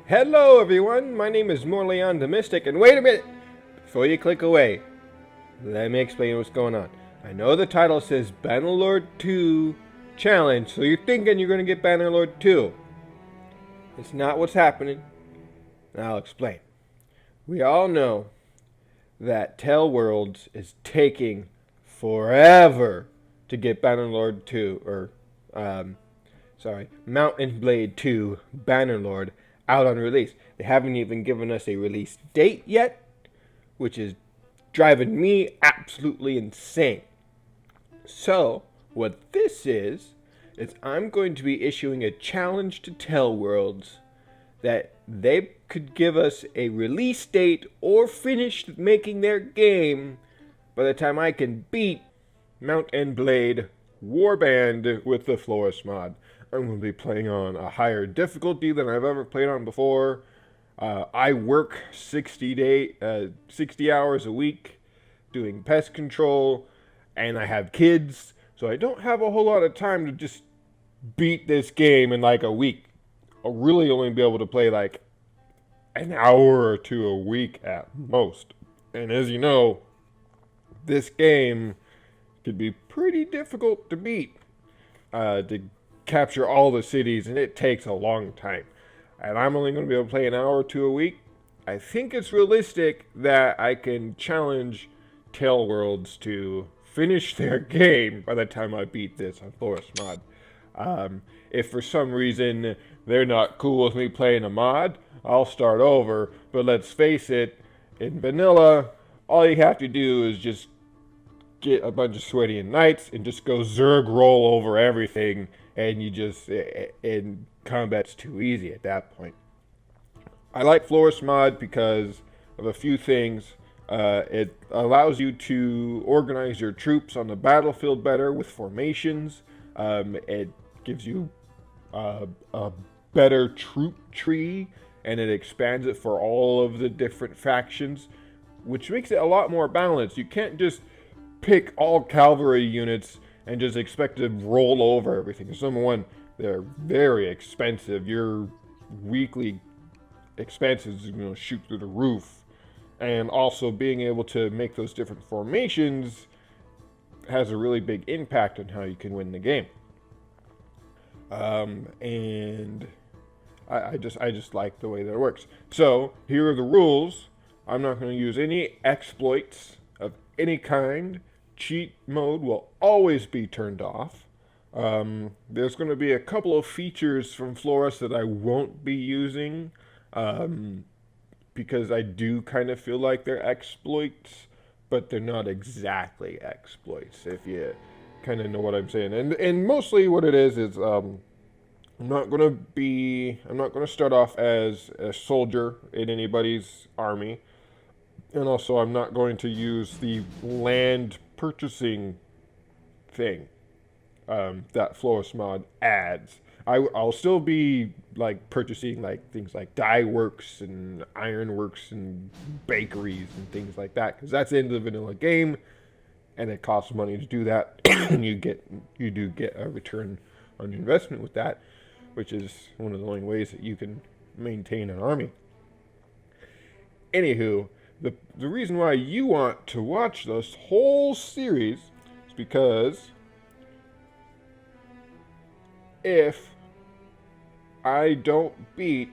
Hello everyone, my name is Morleon the Mystic, and wait a minute! Before you click away, let me explain what's going on. I know the title says Bannerlord 2 Challenge, so you're thinking you're going to get Bannerlord 2. It's not what's happening, and I'll explain. We all know that Taleworlds is taking forever to get Bannerlord 2, Mount and Blade 2 Bannerlord out on release. They haven't even given us a release date yet, which is driving me absolutely insane. So, what this is I'm going to be issuing a challenge to Taleworlds that they could give us a release date or finish making their game by the time I can beat Mount and Blade Warband with the Floris mod. I'm going to be playing on a higher difficulty than I've ever played on before. I work 60 hours a week doing pest control, and I have kids, so I don't have a whole lot of time to just beat this game in like a week. I'll really only be able to play like an hour or two a week at most. And as you know, this game could be pretty difficult to beat, to capture all the cities, and it takes a long time. And I'm only going to be able to play an hour or two a week. I think it's realistic that I can challenge Taleworlds to finish their game by the time I beat this on Floris mod. If for some reason they're not cool with me playing a mod, I'll start over. But let's face it, in vanilla, all you have to do is just get a bunch of sweaty knights and just go Zerg roll over everything, and and combat's too easy at that point. I like Floris mod because of a few things. It allows you to organize your troops on the battlefield better with formations. It gives you a better troop tree, and it expands it for all of the different factions, which makes it a lot more balanced. You can't just pick all cavalry units and just expect to roll over everything. Because number one, they're very expensive. Your weekly expenses are going to shoot through the roof. And also being able to make those different formations has a really big impact on how you can win the game. And I just like the way that it works. So here are the rules. I'm not going to use any exploits of any kind. Cheat mode will always be turned off. There's going to be a couple of features from Floris that I won't be using, because I do kind of feel like they're exploits, but they're not exactly exploits, if you kind of know what I'm saying. And mostly what it is I'm not going to start off as a soldier in anybody's army. And also, I'm not going to use the land purchasing thing that Floris mod adds. I'll still be like purchasing like things like dye works and iron works and bakeries and things like that, because that's in the vanilla game, and it costs money to do that. And you do get a return on your investment with that, which is one of the only ways that you can maintain an army. Anywho, the reason why you want to watch this whole series is because if I don't beat...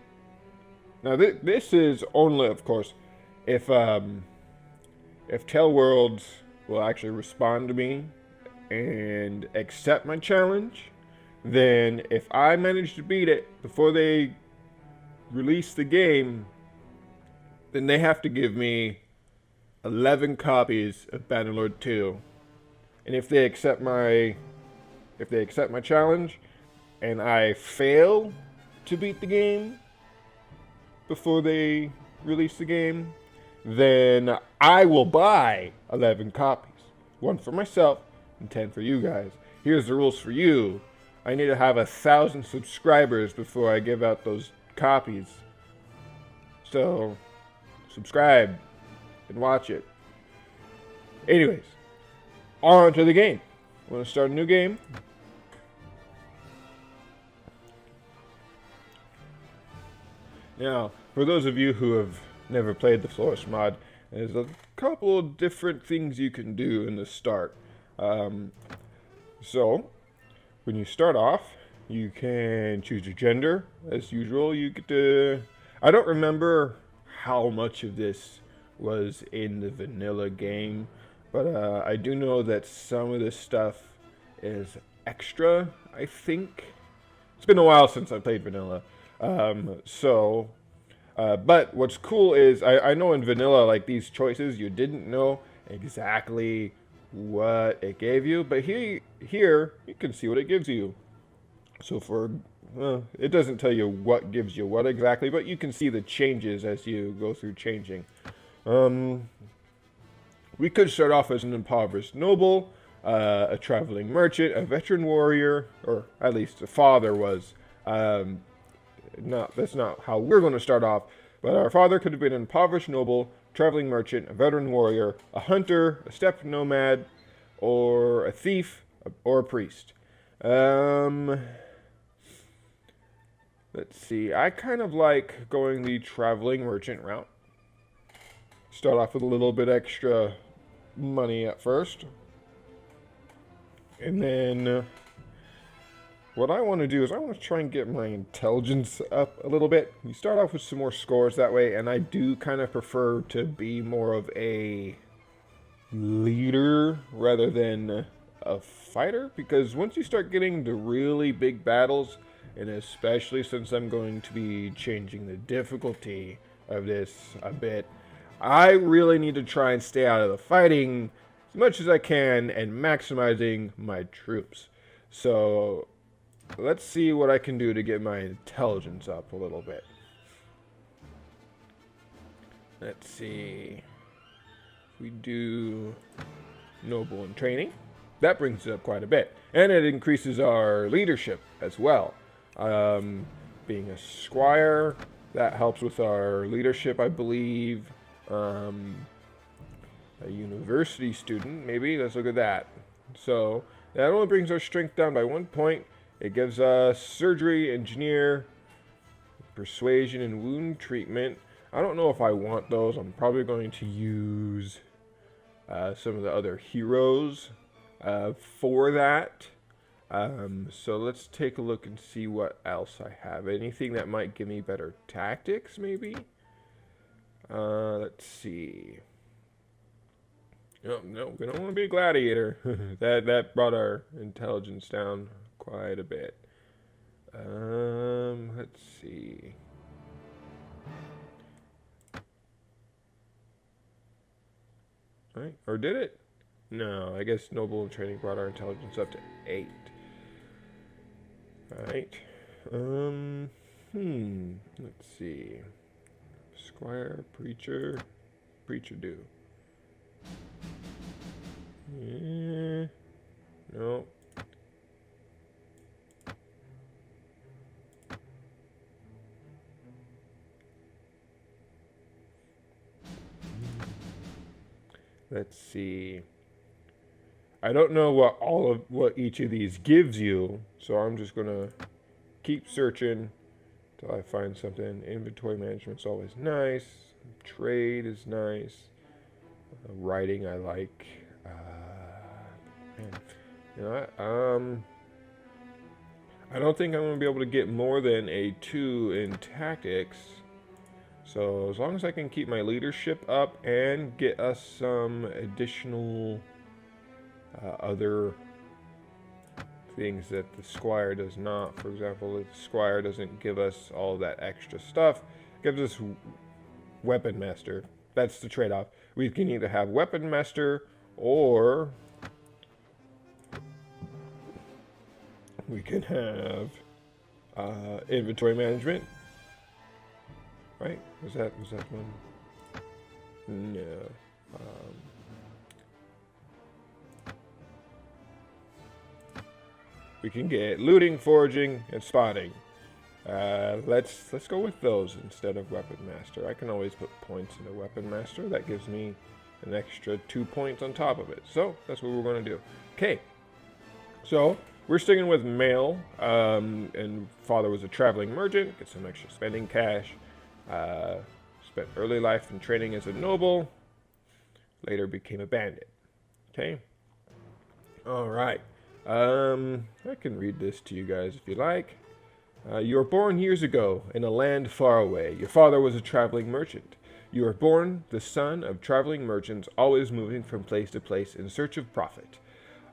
Now this is only, of course, if Taleworlds will actually respond to me and accept my challenge. Then if I manage to beat it before they release the game, then they have to give me 11 copies of Bannerlord 2. And if they accept my challenge and I fail to beat the game before they release the game, then I will buy 11 copies. 1 for myself and 10 for you guys. Here's the rules for you. I need to have 1,000 subscribers before I give out those copies. So subscribe and watch it. Anyways, on to the game. I'm going to start a new game. Now, for those of you who have never played the Floris mod, there's a couple of different things you can do in the start. So, when you start off, you can choose your gender. As usual, you get to... I don't remember how much of this was in the vanilla game, but I do know that some of this stuff is extra, I think. It's been a while since I played vanilla. But what's cool is I know in vanilla, like these choices, you didn't know exactly what it gave you, but here you can see what it gives you. So it doesn't tell you what gives you what exactly, but you can see the changes as you go through changing. We could start off as an impoverished noble, a traveling merchant, a veteran warrior, or at least the father was. That's not how we're going to start off, but our father could have been an impoverished noble, traveling merchant, a veteran warrior, a hunter, a steppe nomad, or a thief, or a priest. Let's see. I kind of like going the traveling merchant route. Start off with a little bit extra money at first. And then what I want to do is I want to try and get my intelligence up a little bit. You start off with some more scores that way, and I do kind of prefer to be more of a leader rather than a fighter, because once you start getting the really big battles, and especially since I'm going to be changing the difficulty of this a bit, I really need to try and stay out of the fighting as much as I can and maximizing my troops. So let's see what I can do to get my intelligence up a little bit. Let's see. We do noble and training. That brings it up quite a bit. And it increases our leadership as well. Being a squire, that helps with our leadership, I believe. A university student, maybe. Let's look at that. So that only brings our strength down by 1 point. It gives us surgery, engineer, persuasion, and wound treatment. I don't know if I want those. I'm probably going to use some of the other heroes for that. So let's take a look and see what else I have. Anything that might give me better tactics, maybe? Let's see. No, we don't want to be a gladiator. that brought our intelligence down quite a bit. Let's see. Right, or did it? No, I guess noble and training brought our intelligence up to 8. Alright. Let's see. Squire, preacher do. Yeah. No. Let's see. I don't know what each of these gives you, so I'm just gonna keep searching till I find something. Inventory management's always nice. Trade is nice. Writing I like. I don't think I'm gonna be able to get more than a 2 in tactics. So as long as I can keep my leadership up and get us some additional other things that the squire does not. For example, the squire doesn't give us all that extra stuff. It gives us weapon master. That's the trade-off. We can either have weapon master or we can have inventory management. Right? Was that one? No. We can get looting, foraging, and spotting. Let's go with those instead of weapon master. I can always put points into weapon master. That gives me an extra 2 points on top of it. So that's what we're going to do. Okay. So we're sticking with male, and father was a traveling merchant. Get some extra spending cash. Uh, Spent early life in training as a noble. Later became a bandit. Okay. All right. I can read this to you guys if you like. You were born years ago in a land far away. Your father was a traveling merchant. You were born the son of traveling merchants, always moving from place to place in search of profit.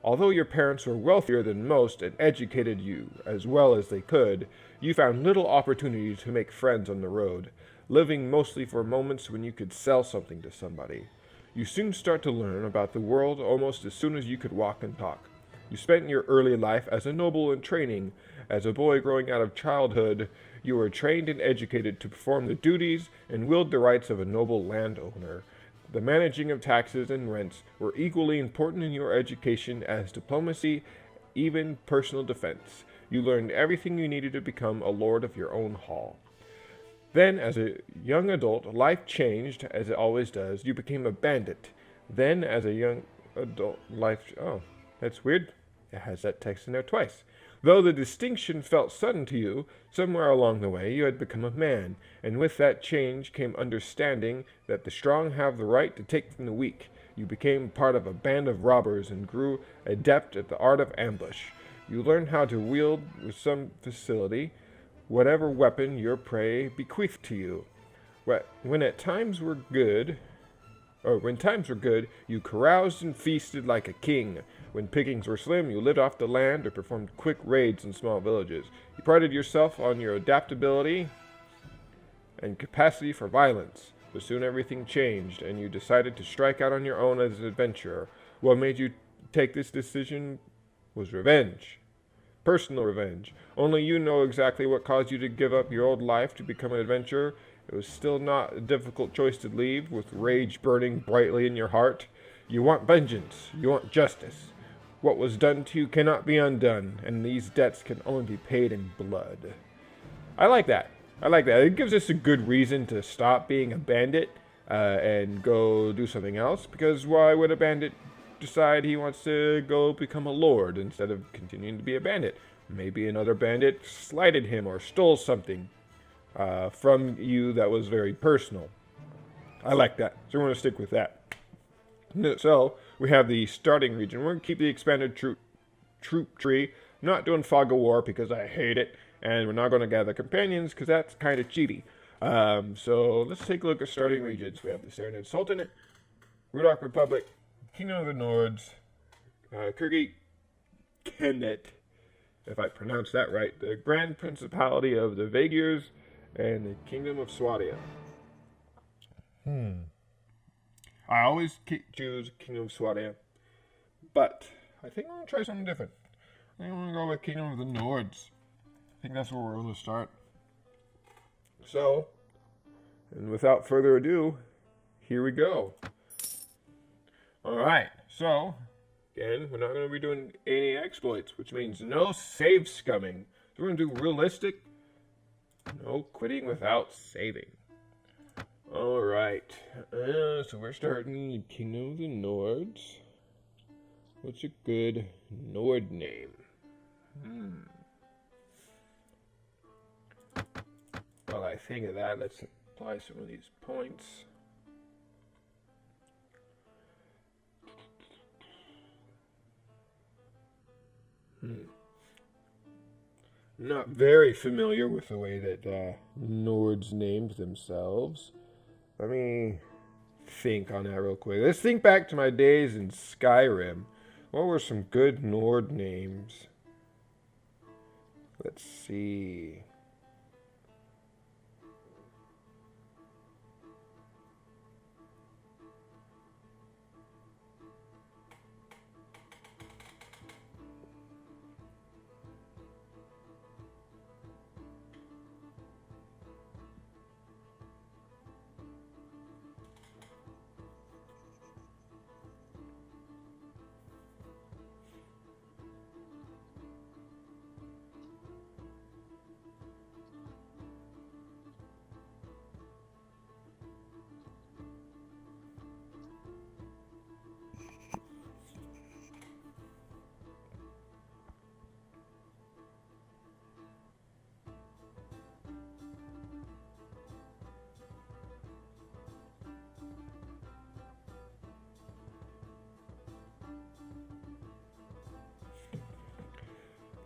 Although your parents were wealthier than most and educated you as well as they could, you found little opportunity to make friends on the road, living mostly for moments when you could sell something to somebody. You soon start to learn about the world almost as soon as you could walk and talk. You spent your early life as a noble in training. As a boy growing out of childhood, you were trained and educated to perform the duties and wield the rights of a noble landowner. The managing of taxes and rents were equally important in your education as diplomacy, even personal defense. You learned everything you needed to become a lord of your own hall. Then, as a young adult, life changed, as it always does. You became a bandit. Then, as a young adult, Oh, that's weird. It has that text in there twice. Though the distinction felt sudden to you, somewhere along the way you had become a man, and with that change came understanding that the strong have the right to take from the weak. You became part of a band of robbers and grew adept at the art of ambush. You learned how to wield with some facility whatever weapon your prey bequeathed to you. When times were good, you caroused and feasted like a king. When pickings were slim, you lived off the land or performed quick raids in small villages. You prided yourself on your adaptability and capacity for violence. But soon everything changed, and you decided to strike out on your own as an adventurer. What made you take this decision was revenge. Personal revenge. Only you know exactly what caused you to give up your old life to become an adventurer. It was still not a difficult choice to leave, with rage burning brightly in your heart. You want vengeance. You want justice. What was done to you cannot be undone, and these debts can only be paid in blood. I like that. It gives us a good reason to stop being a bandit and go do something else, because why would a bandit decide he wants to go become a lord instead of continuing to be a bandit? Maybe another bandit slighted him or stole something from you that was very personal. I like that, so we're going to stick with that. So, we have the starting region. We're going to keep the expanded troop tree. I'm not doing Fog of War because I hate it, and we're not going to gather companions because that's kind of cheaty. So, let's take a look at starting regions. We have the Serenade Sultanate, Rudok Republic, Kingdom of the Nords, Kyrgyz Kenet, if I pronounce that right, the Grand Principality of the Vagirs, and the Kingdom of Swadia. I always choose Kingdom of Swadia, but I think I'm going to try something different. I think I'm going to go with Kingdom of the Nords. I think that's where we're going to start. So, and without further ado, here we go. Alright, so, again, we're not going to be doing any exploits, which means no save scumming. So we're going to do realistic, no quitting without saving. Alright, so we're starting Kingdom of the Nords. What's a good Nord name? While I think of that, let's apply some of these points. Not very familiar with the way that Nords named themselves. Let me think on that real quick. Let's think back to my days in Skyrim. What were some good Nord names? Let's see.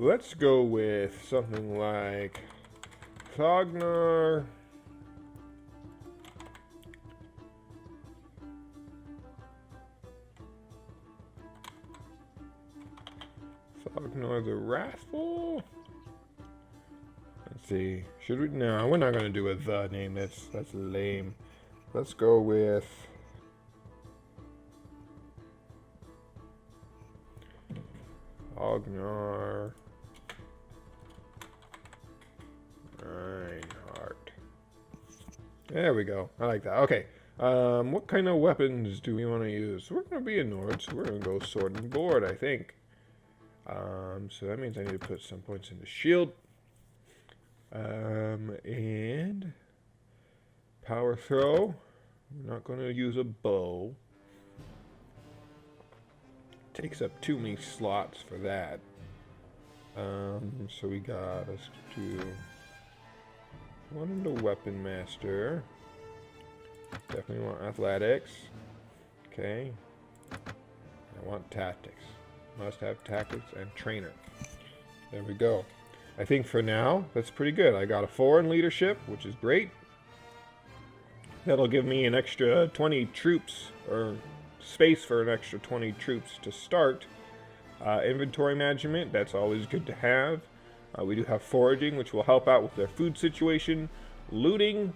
Let's go with something like Cognar. Cognar the Wrathful. Let's see. Should we? No, we're not gonna do a the name. That's lame. Let's go with Cognar Reinhardt. There we go. I like that. Okay. What kind of weapons do we want to use? We're gonna be a Nord, so we're gonna go sword and board, I think. So that means I need to put some points in the shield. And power throw. I'm not going to use a bow. Takes up too many slots for that. So we got us to one into weapon master. Definitely want athletics. Okay. I want tactics. Must have tactics and trainer. There we go. I think for now, that's pretty good. I got a 4 in leadership, which is great. That'll give me an extra 20 troops, or space for an extra 20 troops to start. Inventory management, that's always good to have. We do have foraging, which will help out with their food situation. Looting,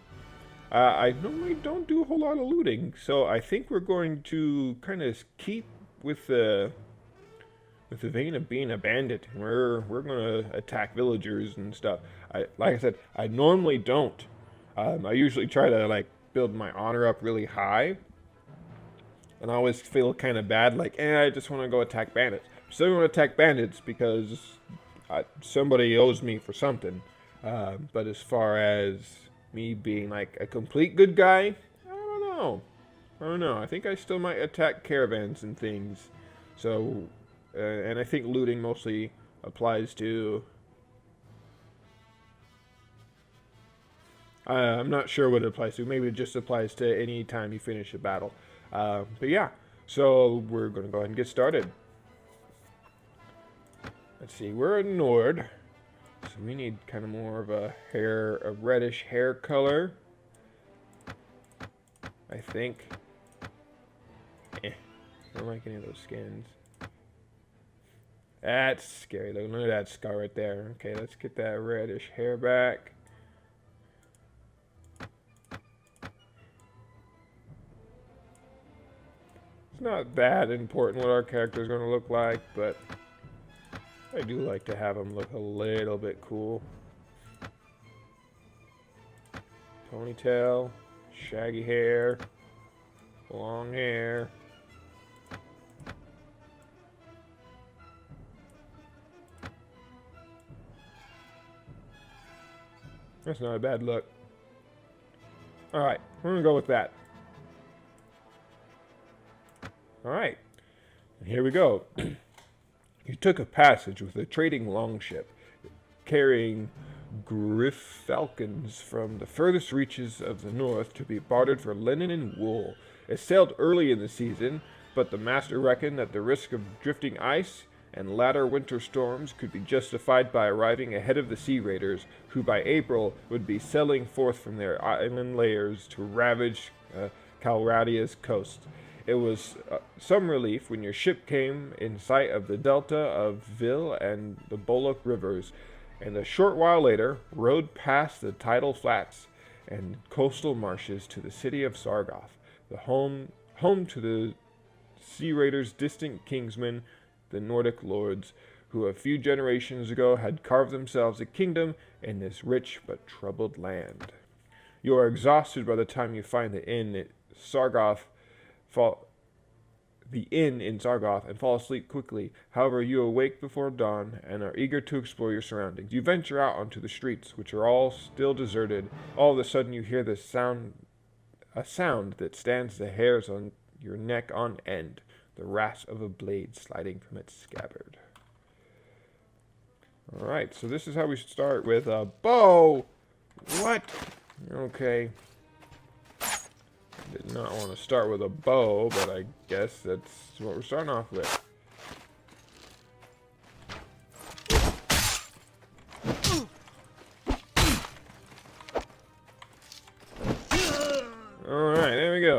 I normally don't do a whole lot of looting, so I think we're going to kind of keep with the vein of being a bandit. We're going to attack villagers and stuff. Like I said, I normally don't. I usually try to like build my honor up really high, and I always feel kind of bad, like, I just want to go attack bandits. Still going to attack bandits because somebody owes me for something. But as far as me being like a complete good guy, I don't know. I think I still might attack caravans and things. So, and I think looting mostly applies to... I'm not sure what it applies to. Maybe it just applies to any time you finish a battle. But yeah, so we're going to go ahead and get started. Let's see, we're a Nord, so we need kind of more of a reddish hair color, I think. I don't like any of those skins. That's scary. Look at that scar right there. Okay, let's get that reddish hair back. It's not that important what our character is going to look like, but I do like to have him look a little bit cool. Ponytail, shaggy hair, long hair. That's not a bad look. Alright, we're going to go with that. Alright, here we go. You took a passage with a trading longship, carrying griffalcons from the furthest reaches of the north to be bartered for linen and wool. It sailed early in the season, but the master reckoned that the risk of drifting ice and latter winter storms could be justified by arriving ahead of the sea raiders, who by April would be sailing forth from their island lairs to ravage Calradia's coast. It was some relief when your ship came in sight of the delta of Vil and the Bolok rivers, and a short while later rode past the tidal flats and coastal marshes to the city of Sargoth, the home to the sea raiders' distant kingsmen, the Nordic lords, who a few generations ago had carved themselves a kingdom in this rich but troubled land. You are exhausted by the time you find the inn at Sargoth. In Sargoth and fall asleep quickly. However, you awake before dawn and are eager to explore your surroundings. You venture out onto the streets, which are all still deserted. All of a sudden, you hear a sound that stands the hairs on your neck on end, the rasp of a blade sliding from its scabbard. All right, so this is how we start with a bow. What? Okay. Did not want to start with a bow, but I guess that's what we're starting off with.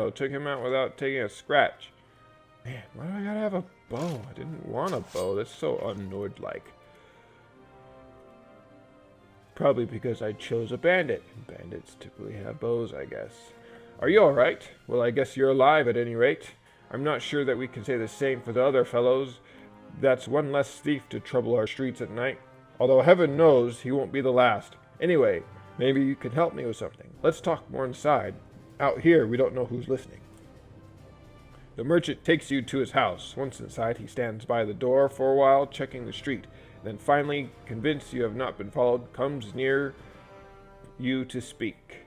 arrow. Took him out without taking a scratch. Man, why do I gotta have a bow? I didn't want a bow. That's so un-Nord-like. Probably because I chose a bandit. Bandits typically have bows, I guess. Are you alright? Well, I guess you're alive at any rate. I'm not sure that we can say the same for the other fellows. That's one less thief to trouble our streets at night. Although heaven knows he won't be the last. Anyway, maybe you can help me with something. Let's talk more inside. Out here, we don't know who's listening. The merchant takes you to his house. Once inside, he stands by the door for a while, checking the street. Then finally, convinced you have not been followed, comes near you to speak.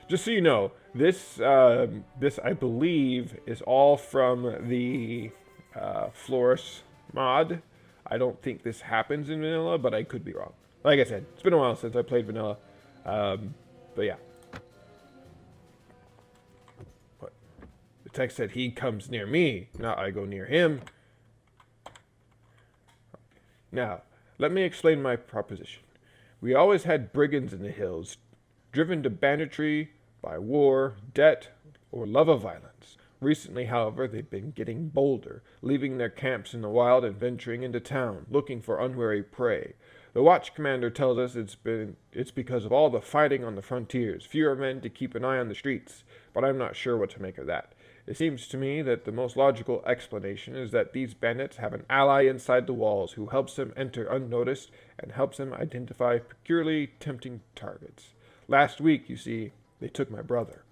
Just so you know, this I believe is all from the Floris mod. I don't think this happens in vanilla, but I could be wrong. Like I said, it's been a while since I played vanilla. But yeah. What? The text said he comes near me, not I go near him. Now, let me explain my proposition. We always had brigands in the hills, driven to banditry by war, debt, or love of violence. Recently, however, they've been getting bolder, leaving their camps in the wild and venturing into town, looking for unwary prey. The watch commander tells us it's because of all the fighting on the frontiers, fewer men to keep an eye on the streets, but I'm not sure what to make of that. It seems to me that the most logical explanation is that these bandits have an ally inside the walls who helps them enter unnoticed and helps them identify peculiarly tempting targets. Last week, you see, they took my brother.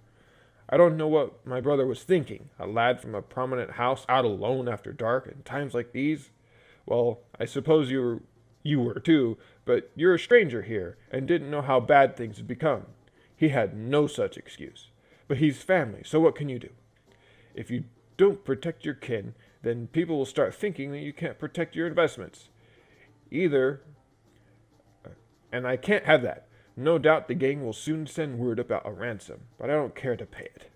I don't know what my brother was thinking, a lad from a prominent house out alone after dark in times like these. Well, I suppose you were too, but you're a stranger here and didn't know how bad things had become. He had no such excuse. But he's family, so what can you do? If you don't protect your kin, then people will start thinking that you can't protect your investments. And I can't have that. No doubt the gang will soon send word about a ransom, but I don't care to pay it.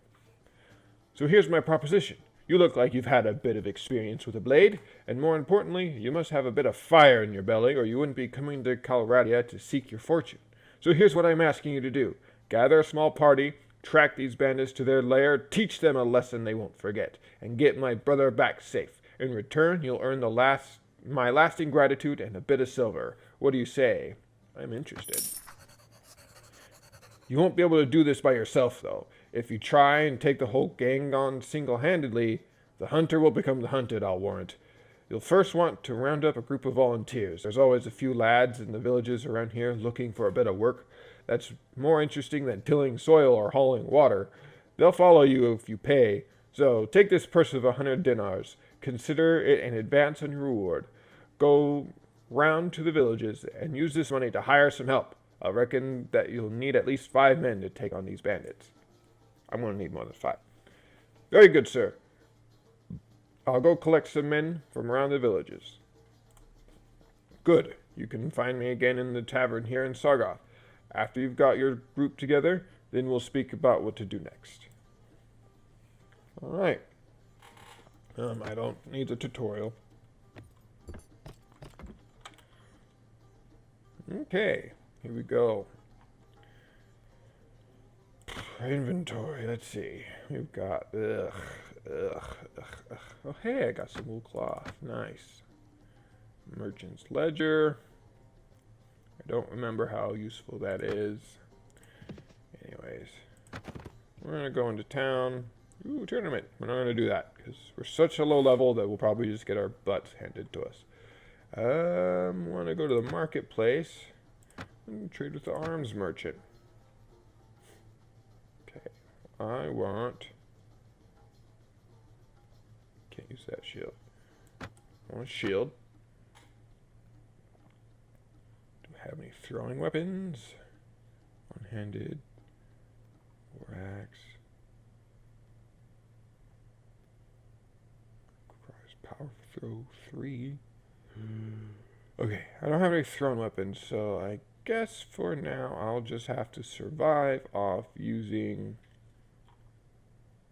So here's my proposition. You look like you've had a bit of experience with a blade, and more importantly, you must have a bit of fire in your belly, or you wouldn't be coming to Calradia to seek your fortune. So here's what I'm asking you to do. Gather a small party, track these bandits to their lair, teach them a lesson they won't forget, and get my brother back safe. In return, you'll earn my lasting gratitude and a bit of silver. What do you say? I'm interested. You won't be able to do this by yourself, though. If you try and take the whole gang on single-handedly, the hunter will become the hunted, I'll warrant. You'll first want to round up a group of volunteers. There's always a few lads in the villages around here looking for a bit of work. That's more interesting than tilling soil or hauling water. They'll follow you if you pay. So take this purse of 100 dinars. Consider it an advance on your reward. Go round to the villages and use this money to hire some help. I reckon that you'll need at least 5 men to take on these bandits. I'm going to need more than 5. Very good, sir. I'll go collect some men from around the villages. Good. You can find me again in the tavern here in Sargoth. After you've got your group together, then we'll speak about what to do next. Alright. I don't need a tutorial. Okay. Here we go. Inventory, let's see. We've got, Oh, hey, I got some wool cloth. Nice. Merchant's ledger. I don't remember how useful that is. Anyways, we're going to go into town. Ooh, tournament. We're not going to do that because we're such a low level that we'll probably just get our butts handed to us. Want to go to the marketplace and trade with the arms merchant. Okay, I want... Can't use that shield. I want a shield. Do I have any throwing weapons? One-handed. War axe. Power throw 3. Okay, I don't have any thrown weapons, so I guess for now I'll just have to survive off using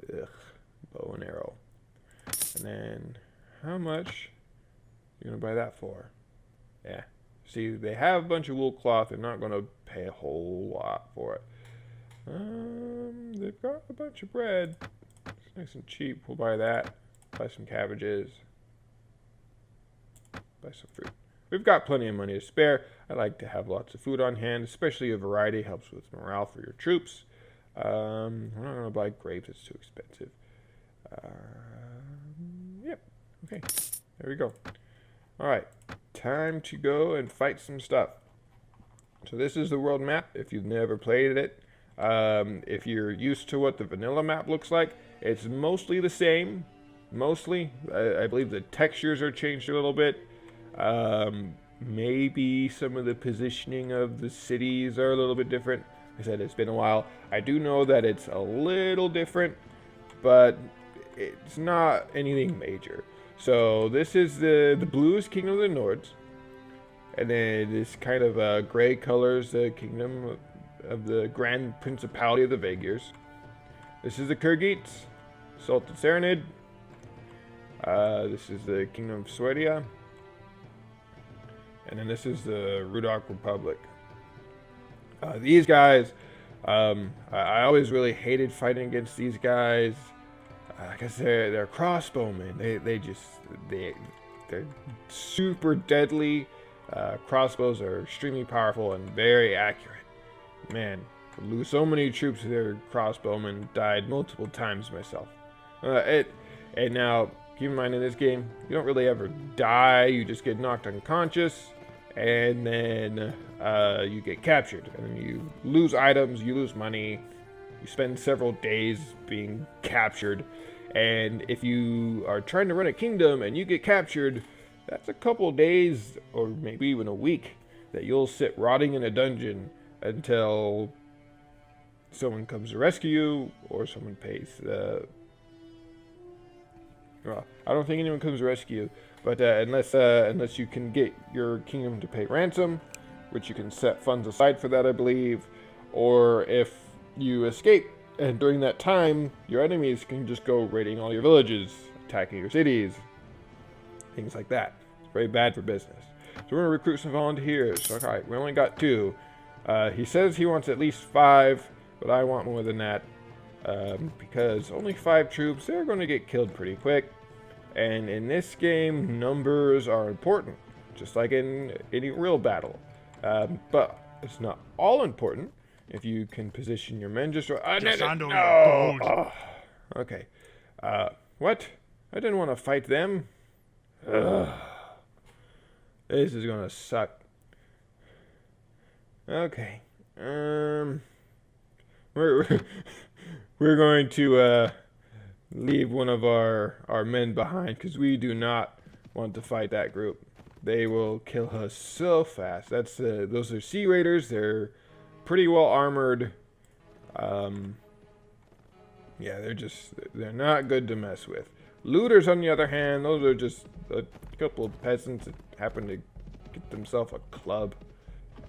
bow and arrow. And then how much are you gonna buy that for? Yeah. See, they have a bunch of wool cloth. They're not gonna pay a whole lot for it. They've got a bunch of bread. nice and cheap. We'll buy that. Buy some cabbages. Buy some fruit. We've got plenty of money to spare. I like to have lots of food on hand, especially a variety helps with morale for your troops. We're not going to buy grapes, it's too expensive. Yep. Okay. There we go. Alright. Time to go and fight some stuff. So this is the world map if you've never played it. If you're used to what the vanilla map looks like, it's mostly the same. Mostly. I believe the textures are changed a little bit. Maybe some of the positioning of the cities are a little bit different. Like I said, it's been a while. I do know that it's a little different, but it's not anything major. So this is the blue is Kingdom of the Nords, and then this kind of gray colors the Kingdom of the Grand Principality of the Vaegirs. This is the Khergits, Sultan Serenid. This is the Kingdom of Swedia. And then this is the Rudok Republic. These guys, I always really hated fighting against these guys. Because they're crossbowmen. They're super deadly. Crossbows are extremely powerful and very accurate. Man, lose so many troops to their crossbowmen. Died multiple times myself. And now, keep in mind in this game, you don't really ever die. You just get knocked unconscious, and then you get captured. And then you lose items, you lose money. You spend several days being captured. And if you are trying to run a kingdom and you get captured, that's a couple days or maybe even a week that you'll sit rotting in a dungeon until someone comes to rescue you or someone pays well, I don't think anyone comes to rescue you, but unless you can get your kingdom to pay ransom, which you can set funds aside for that, I believe, or if you escape and during that time your enemies can just go raiding all your villages, attacking your cities, things like that. It's very bad for business. So we're going to recruit some volunteers. So, alright, we only got 2. He says he wants at least 5, but I want more than that. Because only 5 troops, they're going to get killed pretty quick. And in this game, numbers are important, just like in any real battle. But it's not all important if you can position your men just right. Okay. What? I didn't want to fight them. Ugh. This is going to suck. Okay. We're going to leave one of our men behind because we do not want to fight that group. They will kill us so fast. Those are Sea Raiders. They're pretty well armored. Yeah, they're not good to mess with. Looters, on the other hand, those are just a couple of peasants that happen to get themselves a club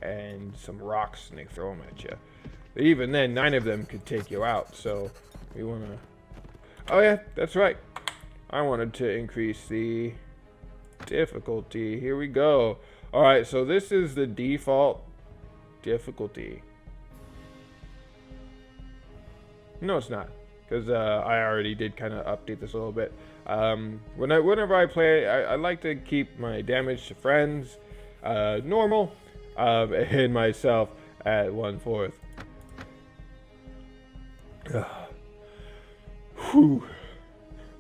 and some rocks, and they throw them at you. But even then, 9 of them could take you out, so we want to... Oh yeah, that's right. I wanted to increase the difficulty. Here we go. Alright, so this is the default difficulty. No, it's not. Because I already did kind of update this a little bit. Whenever I play, I like to keep my damage to friends normal, and myself at 1/4. Whew.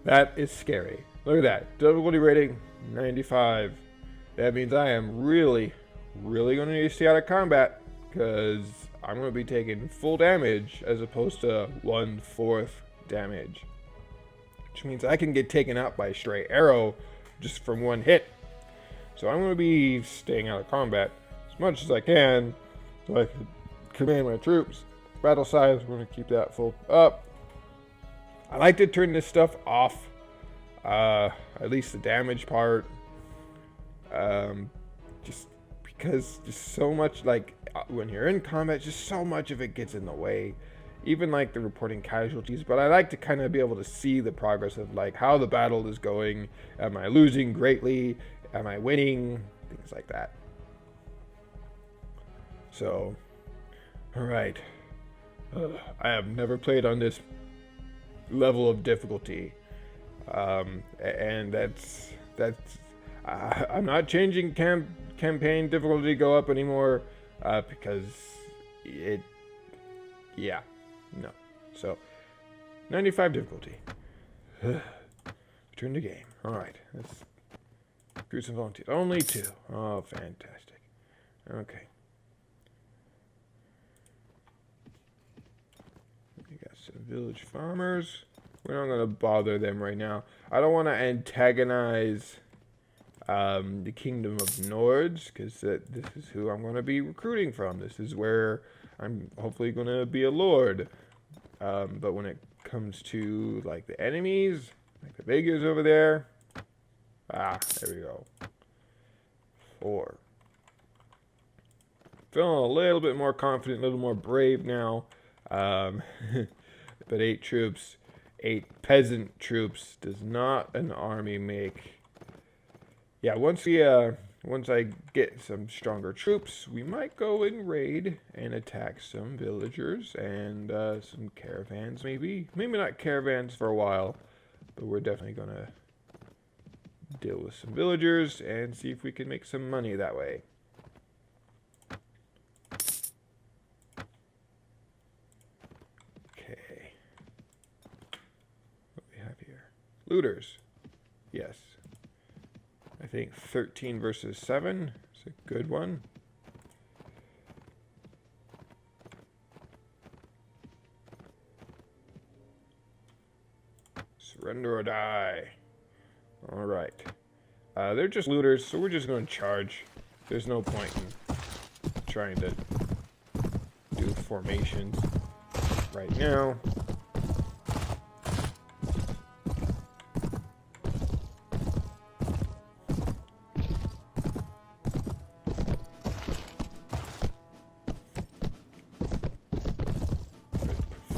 That is scary. Look at that. Difficulty rating 95. That means I am really going to need to stay out of combat, because I'm going to be taking full damage as opposed to 1/4 damage. Which means I can get taken out by a stray arrow just from one hit. So I'm going to be staying out of combat as much as I can so I can command my troops. Battle size, we're going to keep that full up. I like to turn this stuff off. At least the damage part. Just because just so much, like, when you're in combat, just so much of it gets in the way. Even like the reporting casualties, but I like to kind of be able to see the progress of like how the battle is going. Am I losing greatly? Am I winning? Things like that. So, all right. I have never played on this level of difficulty. And that's I'm not changing campaign difficulty go up anymore because no. So 95 difficulty. Return to game. All right, let's recruit some volunteers. Only 2. Oh, fantastic. Okay. We got some village farmers. We're not going to bother them right now. I don't want to antagonize the Kingdom of Nords, because this is who I'm going to be recruiting from. This is where I'm hopefully going to be a lord. But when it comes to, like, the enemies, like the Vegas over there. There we go. 4. Feeling a little bit more confident, a little more brave now. But 8 troops, 8 peasant troops does not an army make. Yeah, once I get some stronger troops, we might go and raid and attack some villagers and some caravans, maybe. Maybe not caravans for a while, but we're definitely going to deal with some villagers and see if we can make some money that way. Okay. What do we have here? Looters. Yes. I think 13 versus 7 is a good one. Surrender or die. All right. They're just looters, so we're just going to charge. There's no point in trying to do formations right now.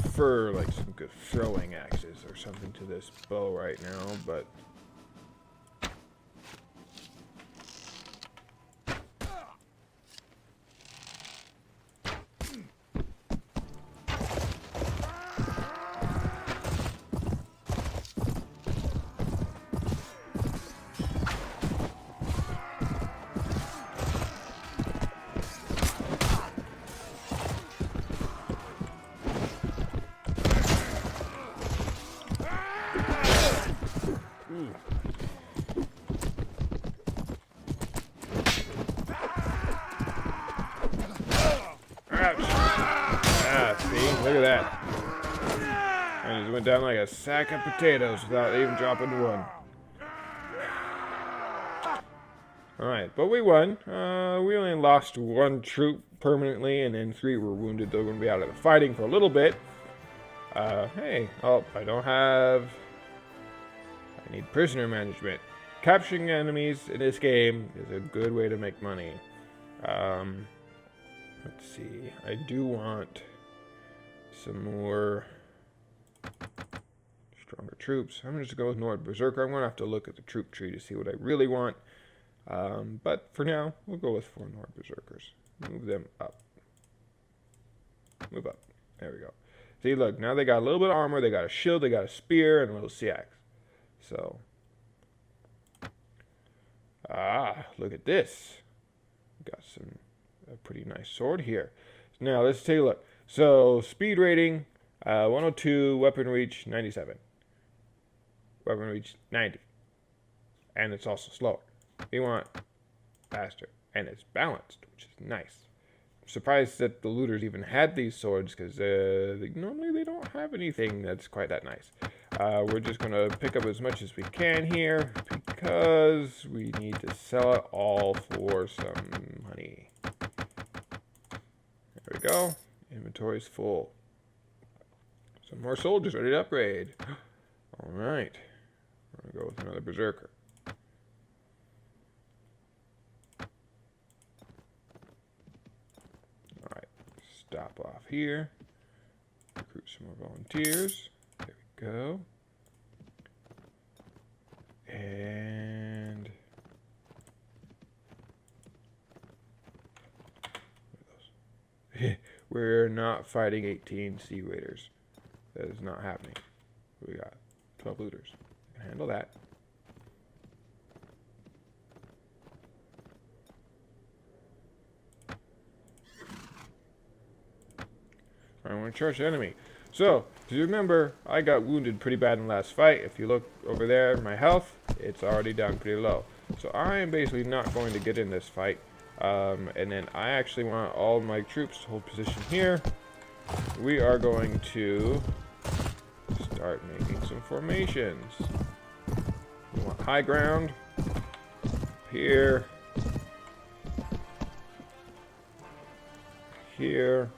Prefer like some good throwing axes or something to this bow right now, but look at that. I just went down like a sack of potatoes without even dropping one. Alright, but we won. We only lost 1 troop permanently, and then 3 were wounded. They're going to be out of the fighting for a little bit. Hey, I don't have... I need prisoner management. Capturing enemies in this game is a good way to make money. Let's see. I do want some more stronger troops. I'm going to just go with Nord Berserker. I'm going to have to look at the troop tree to see what I really want. But for now, we'll go with 4 Nord Berserkers. Move them up. Move up. There we go. See, look, now they got a little bit of armor. They got a shield, they got a spear, and a little sea axe. So, look at this. Got a pretty nice sword here. Now, let's take a look. So, speed rating, 102, weapon reach, 97. Weapon reach, 90. And it's also slower. We want faster. And it's balanced, which is nice. I'm surprised that the looters even had these swords, because normally they don't have anything that's quite that nice. We're just going to pick up as much as we can here, because we need to sell it all for some money. There we go. Inventory's full. Some more soldiers ready to upgrade. Alright. We're going to go with another Berserker. Alright. Stop off here. Recruit some more volunteers. There we go. And... we're not fighting 18 Sea Raiders. That is not happening. We got 12 looters. Can handle that. I want to charge the enemy. So, do you remember, I got wounded pretty bad in the last fight. If you look over there, my health, it's already down pretty low. So I am basically not going to get in this fight. And then I actually want all my troops to hold position here. We are going to start making some formations. We want high ground. Here. Here.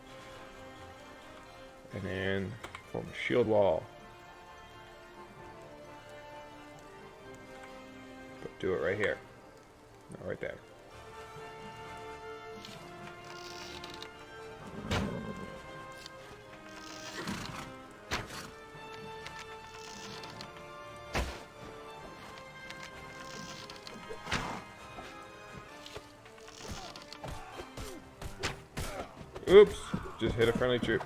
And then form a shield wall. But do it right here. No, right there. Oops, just hit a friendly troop.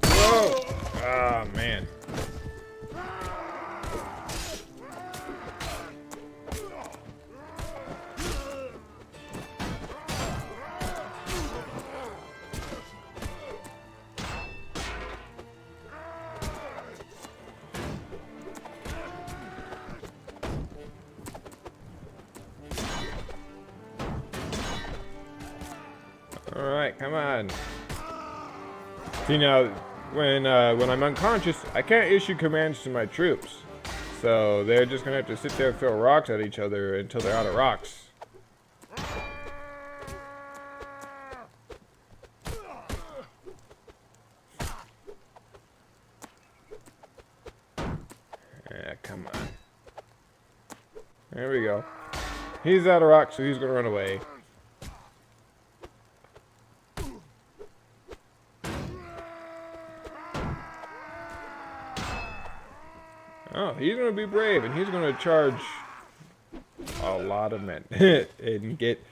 Whoa! Ah, man. Alright, come on. See now, when I'm unconscious, I can't issue commands to my troops. So they're just gonna have to sit there and throw rocks at each other until they're out of rocks. Yeah, come on. There we go. He's out of rocks, so he's gonna run away. Oh, he's going to be brave, and he's going to charge a lot of men and get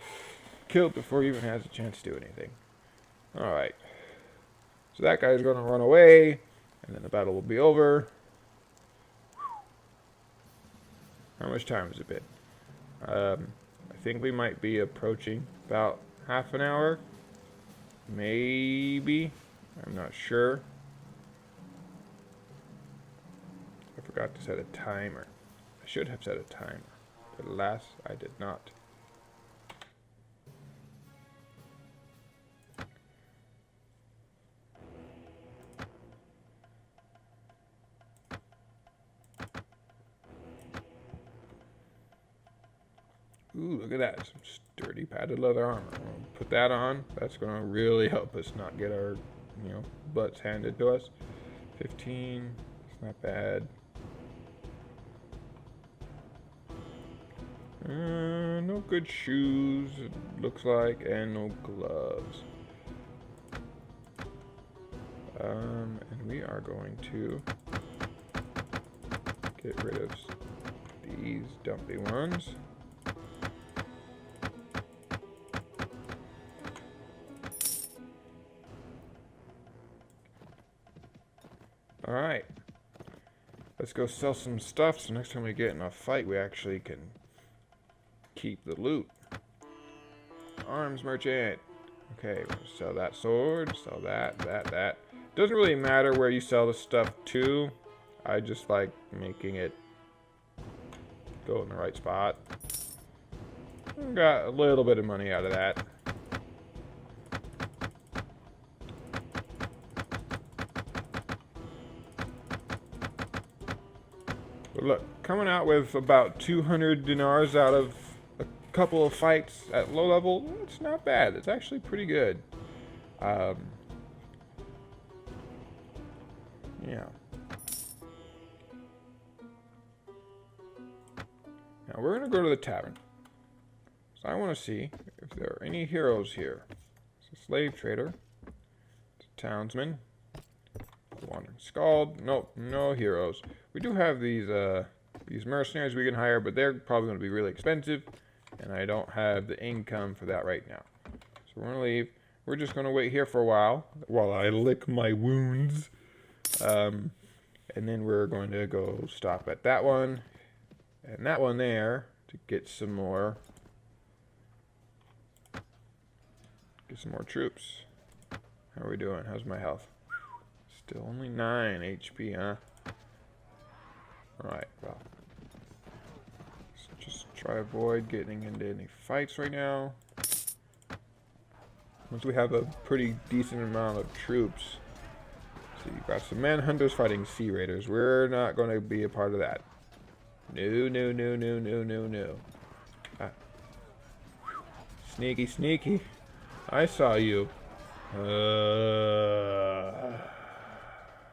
killed before he even has a chance to do anything. Alright. So that guy's going to run away, and then the battle will be over. How much time has it been? I think we might be approaching about half an hour. Maybe. I'm not sure. I forgot to set a timer. I should have set a timer, but alas, I did not. Ooh, look at that. Some sturdy padded leather armor. I'm gonna put that on. That's going to really help us not get our, butts handed to us. 15. It's not bad. No good shoes, it looks like, and no gloves. And we are going to get rid of these dumpy ones. Alright. Let's go sell some stuff so next time we get in a fight we actually can keep the loot. Arms merchant. Okay, we'll sell that sword, sell that. Doesn't really matter where you sell the stuff to. I just like making it go in the right spot. Got a little bit of money out of that. But look, coming out with about 200 dinars out of couple of fights at low level, it's not bad. It's actually pretty good. Yeah. Now we're gonna go to the tavern. So I want to see if there are any heroes here. It's a slave trader. It's a townsman. Wandering Scald. Nope, no heroes. We do have these mercenaries we can hire, but they're probably going to be really expensive, and I don't have the income for that right now. So we're going to leave. We're just going to wait here for a while I lick my wounds. And then we're going to go stop at that one and that one there to get some more troops. How are we doing? How's my health? Still only 9 HP, huh? Alright, well. Let's just try to avoid getting into any fights right now. Once we have a pretty decent amount of troops. So you've got some manhunters fighting sea raiders. We're not going to be a part of that. No, no, no, no, no, no, no. Ah. Sneaky, sneaky. I saw you. Are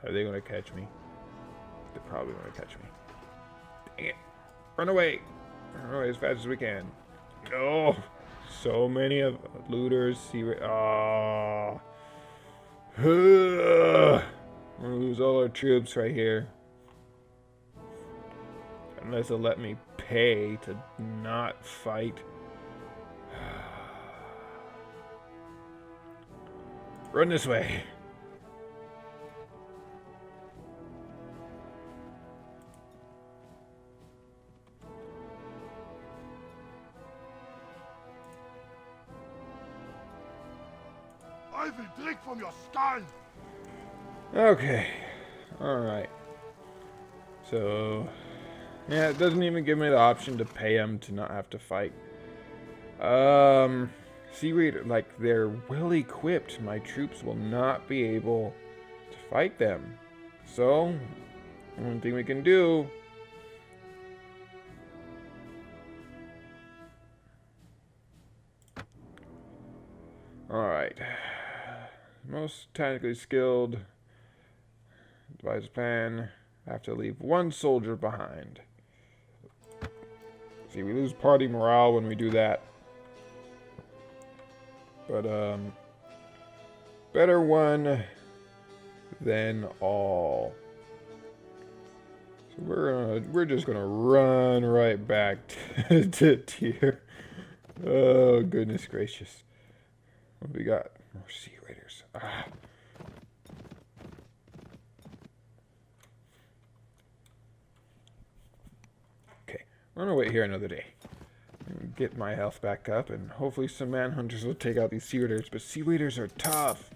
they going to catch me? They're probably going to catch me. Dang it. Run away. Run away as fast as we can. Oh, so many of looters. Oh. We're going to lose all our troops right here. Unless they'll let me pay to not fight. Run this way. I will drink from your skull. Okay. Alright. So, yeah, it doesn't even give me the option to pay them to not have to fight. Sea Raider, like, they're well equipped. My troops will not be able to fight them. So, one thing we can do. Alright. Most tactically skilled. Devise a plan. I have to leave one soldier behind. See, we lose party morale when we do that. But, better one than all. So we're just gonna run right back to tier. Oh, goodness gracious. What do we got? More sea raiders. Ah. Okay, I'm gonna wait here another day. Get my health back up, and hopefully some manhunters will take out these sea raiders. But sea raiders are tough.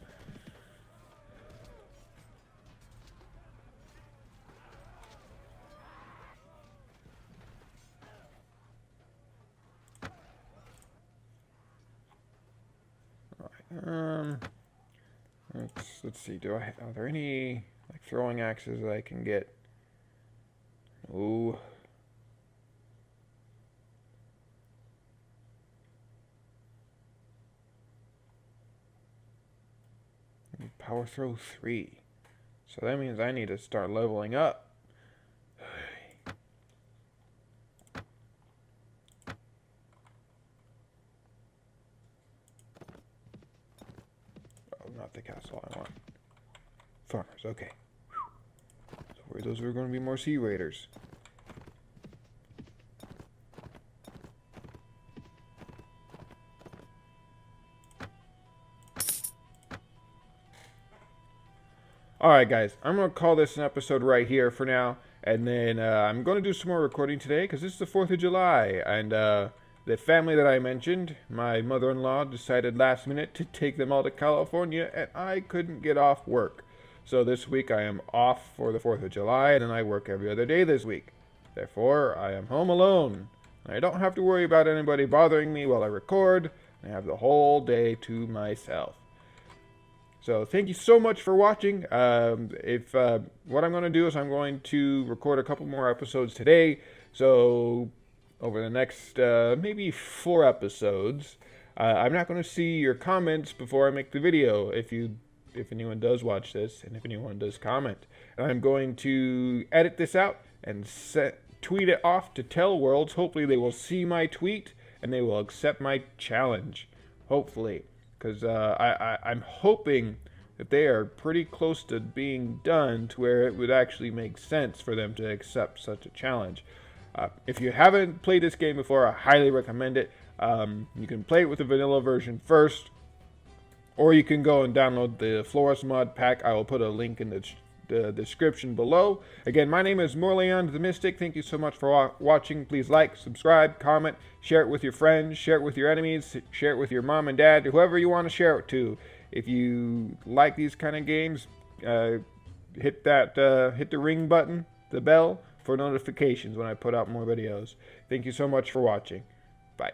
Alright, let's see. Are there any like throwing axes that I can get? Ooh. Power throw 3. So that means I need to start leveling up. Oh, not the castle I want. Farmers, okay. So where those are going to be more sea raiders. Alright guys, I'm going to call this an episode right here for now, and then I'm going to do some more recording today, because this is the 4th of July, and the family that I mentioned, my mother-in-law decided last minute to take them all to California, and I couldn't get off work. So this week I am off for the 4th of July, and then I work every other day this week. Therefore, I am home alone. I don't have to worry about anybody bothering me while I record. I have the whole day to myself. So thank you so much for watching. What I'm going to do is I'm going to record a couple more episodes today. So over the next maybe 4 episodes, I'm not going to see your comments before I make the video. If anyone does watch this and if anyone does comment, and I'm going to edit this out and tweet it off to Taleworlds. Hopefully they will see my tweet and they will accept my challenge. Hopefully. Because I'm hoping that they are pretty close to being done to where it would actually make sense for them to accept such a challenge. If you haven't played this game before, I highly recommend it. You can play it with the vanilla version first, or you can go and download the Floris mod pack. I will put a link in the description below. Again, my name is Morleon the Mystic. Thank you so much for watching. Please like, subscribe, comment, share it with your friends, share it with your enemies, share it with your mom and dad, whoever you want to share it to. If you like these kind of games, hit the ring button, the bell, for notifications when I put out more videos. Thank you so much for watching. Bye.